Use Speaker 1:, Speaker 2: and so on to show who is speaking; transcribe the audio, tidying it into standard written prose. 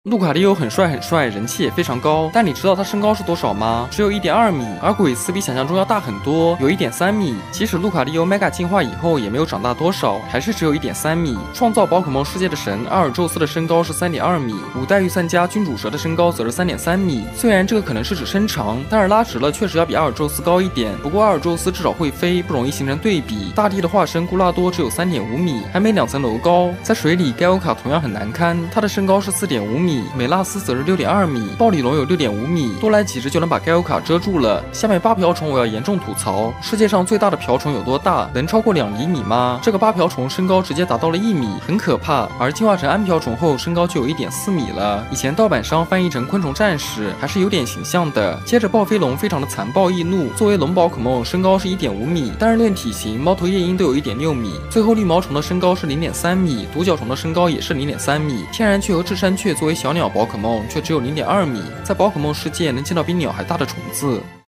Speaker 1: 路卡利欧很帅，人气也非常高，但你知道他身高是多少吗？只有1.2米，而鬼斯比想象中要大很多，有1.3米。即使路卡利欧 Mega 进化以后也没有长大多少，还是只有1.3米。创造宝可梦世界的神阿尔宙斯的身高是3.2米，5代御三家君主蛇的身高则是3.3米。虽然这个可能是指身长，但是拉直了确实要比阿尔宙斯高一点。不过阿尔宙斯至少会飞，不容易形成对比。大地的化身古拉多只有3.5米，还没2层楼高。在水里，盖欧卡同样很难堪，他的身高是4.5米。美拉斯则是6.2米，暴鲤龙有6.5米，多来几只就能把盖欧卡遮住了。下面8瓢虫我要严重吐槽，世界上最大的瓢虫有多大？能超过2厘米吗？这个8瓢虫身高直接达到了1米，很可怕。而进化成安瓢虫后，身高就有1.4米了。以前盗版商翻译成昆虫战士，还是有点形象的。接着暴飞龙非常的残暴易怒，作为龙宝可梦，身高是1.5米，但是论体型，猫头夜莺都有1.6米。最后绿毛虫的身高是0.3米，独角虫的身高也是0.3米。天然雀和智山雀作为小鸟宝可梦却只有0.2米，在宝可梦世界能见到比鸟还大的虫子。